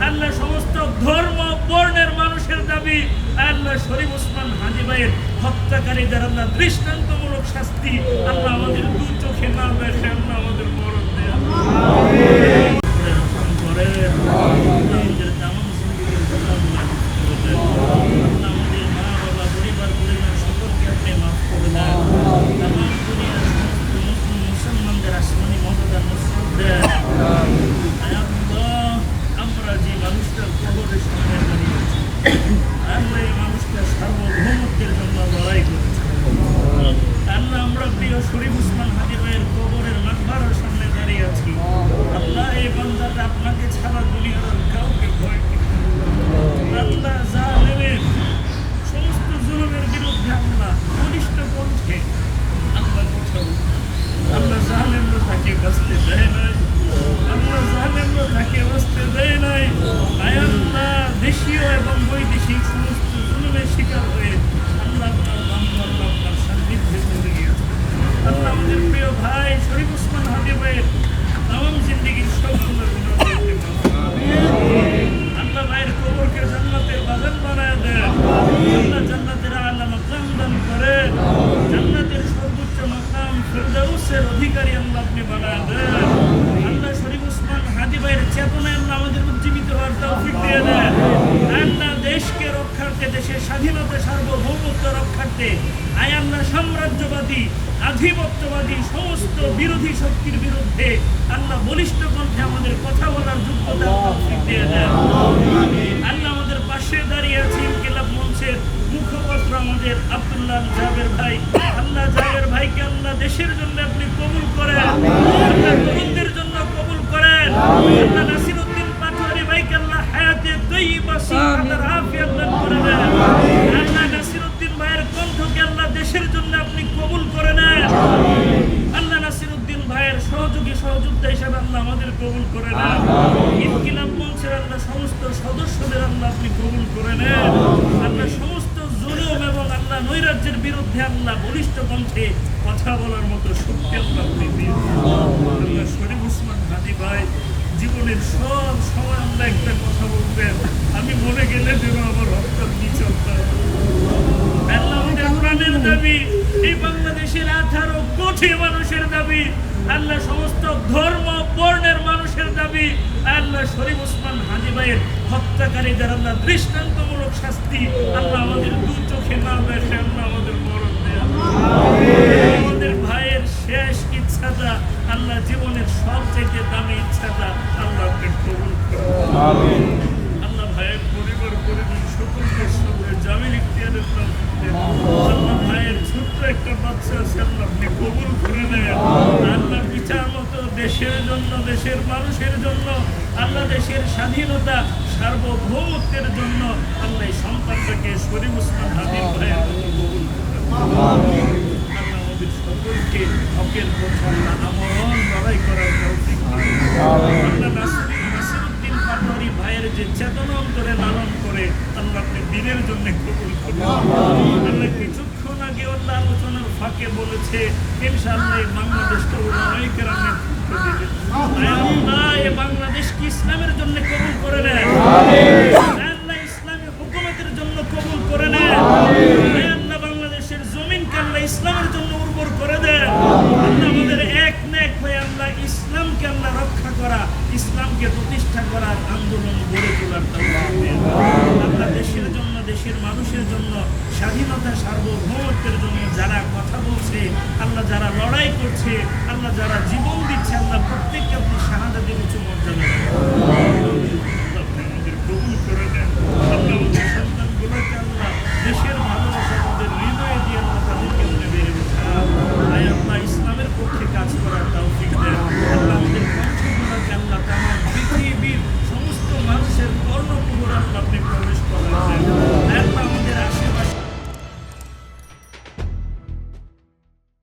আল্লাহ সমস্ত ধর্ম বর্ণের মানুষের দাবি আল্লাহ শরীফ ওসমান হাজী ভাইয়ের হত্যাকারীদের আল্লাহ দৃষ্টান্তমূলক শাস্তি আল্লাহ আমাদের দু চোখে না দেখে আল্লাহ আমাদের মরণ দেয় আমাদের মা বাবা পরিবার পরিবার সকলকে আপনি মাফ করে দেন মুসলমানদের আসমানি মদদার নসরত দেন আমরা যে মানুষটার কবরের সামনে দাঁড়িয়েছি আল্লাহ এই মানুষটা সার্বভৌমত্বের জন্য লড়াই করেছে আল্লাহ আমরা প্রিয় শরীফ ওসমান হাজী ভাইয়ের কবরের মাকবারের সামনে দাঁড়িয়ে আছি আল্লাহ এই বান্দাটা আপনাকে ছাড়া দুনিয়ার কাউকে ভয় করে আল্লাহ জালেমের সমস্ত জুলুমের বিরুদ্ধে আল্লাহ বলিষ্ঠ কণ্ঠে আল্লাহ কথা বলছে আল্লাহ জালেমরা তাকে বাঁচতে দেয় নাই আল্লাহ জালেমরা তাকে বাঁচতে দেয় নাই আল্লাহ দেশীয় এবং বৈদেশিক সমস্ত জুলুমের শিকার হয়ে আল্লাহ আপনার সান্নিধ্যে চলে গিয়েছে আল্লাহ আমাদের প্রিয় ভাই শরীফ ওসমান হাজী ভাইয়ের তামাম জিন্দেগির সবগুলো আল্লাহ ভাইয়ের কবরকে জান্নাতের বাগান বানায় দেন আল্লাহ জান্নাতের আলা মাকাম দান করেন জান্নাতের সর্বোচ্চ মাকাম ফিরদাউসের অধিকারী আল্লাহ আপনি বানায় দেন আল্লাহ শরীফ ওসমান হাজী ভাইয়ের চেতনায় আল্লাহ আমাদের উজ্জীবিত হওয়ার তৌফিক দিয়ে দেন আল্লাহ দেশকে রক্ষার্থে দেশের স্বাধীনতা সার্বভৌমত্ব রক্ষার্থে আল্লাহ সাম্রাজ্যবাদী আধিপত্যবাদী সমস্ত বিরোধী শক্তির বিরুদ্ধে আল্লাহ বলিষ্ঠ কণ্ঠে আমাদের কথা বলার যোগ্যতা তৌফিক দিয়ে দেন আল্লাহ আমাদের পাশে দাঁড়িয়ে আছে ইনকিলাব মঞ্চের মুখপাত্র আমাদের আব্দুল্লাহ জাবের ভাই আল্লাহ জাবের ভাইকে আল্লাহ দেশের জন্য আপনি কবুল করেন আল্লাহ তরুণদের জন্য কবুল করেন আল্লাহ নাসিরউদ্দিন পাটোয়ারি ভাইকে আল্লাহ হায়াতে তয়্যিবা সিহাতার আফিয়াত দান করে দেন আল্লাহ নাসিরউদ্দিন ভাইয়ের কণ্ঠকে আল্লাহ দেশের জন্য আপনি কবুল করে নেন আল্লাহ নাসিরউদ্দিন ভাইয়ের সহযোগী সহযোদ্ধা হিসেবে আল্লাহ আমাদের কবুল করে নেন ইনকিলাব মঞ্চের আল্লাহ সমস্ত সদস্যদের আল্লাহ আপনি কবুল করে নেন আল্লাহ সমস্ত জুলুম এবং আল্লাহ নৈরাজ্যের বিরুদ্ধে আল্লাহ বলিষ্ঠ কণ্ঠে কথা বলার মতো শক্তি আল্লাহ আপনি দিন আল্লাহ শরীফ ওসমান হাজী ভাই জীবনের সব সময় আল্লাহ একটা কথা বলবেন আমি মনে গেলে যেন আমার রক্ত নিচে আল্লাহ আমাদের প্রাণের দাবি এই বাংলাদেশের 18 কোটি মানুষের দাবি আল্লাহ সমস্ত ধর্ম বর্ণের মানুষের দাবি আল্লাহ শরীফ ওসমান হাজী ভাইয়ের হত্যাকারীদের আল্লাহ দৃষ্টান্তমূলক শাস্তি আল্লাহ আমাদের দু চোখে না দেখে আল্লাহ আমাদের মরণ দেয় আমাদের ভাইয়ের শেষ ইচ্ছাটা আল্লাহ জীবনের সবচেয়ে দামি ইচ্ছাটা আল্লাহ আপনি কবুল করুন আল্লাহ ভাইয়ের পরিবার পরিজন সকলকে সাথে জামিন ইখতিয়ারের আল্লাহ ভাইয়ের ছোট্ট একটা বাচ্চা আছে আল্লাহ আপনি কবুল করে নেন আল্লাহ বিচার মতো দেশের জন্য দেশের মানুষের জন্য আল্লাহ দেশের স্বাধীনতা সার্বভৌমত্বের জন্য আল্লাহ এই সন্তানটাকে শরীফ ওসমান হাজী ভাইয়ের মতো কবুল করেন আমাদের সকলকে হকের পথে আল্লাহ আমরণ লড়াই করার তৌফিক আল্লাহ নাসিরউদ্দিন পাটোয়ারি ভাইয়ের যে চেতনা অন্তরে লালন করে আল্লাহ আপনি দিনের জন্য কবুল করুন আল্লাহ কিছুক্ষণ আগে আল্লাহ আলোচনার ফাঁকে বলেছে ইনশাআল্লাহ এই বাংলাদেশটা ওলামায়ে কেরামের নেতৃত্ব দিবে আল্লাহ এই বাংলাদেশকে ইসলামের জন্য কবুল করে নেন আল্লাহ ইসলামী হুকুমতের জন্য কবুল করে নেন আল্লাহ বাংলাদেশের জমিনকে আল্লাহ ইসলামের জন্য উর্বর করে দেন আল্লাহ আমাদের এক নেক হয়ে আল্লাহ ইসলামকে আল্লাহ রক্ষা করা ইসলামকে প্রতিষ্ঠা করার আন্দোলন গড়ে তোলার তৌফিক দেন আল্লাহ দেশের জন্য দেশের মানুষের জন্য স্বাধীনতা সার্বভৌমত্বের জন্য যারা কথা বলছে আল্লাহ যারা লড়াই করছে আল্লাহ যারা জীবন দিচ্ছে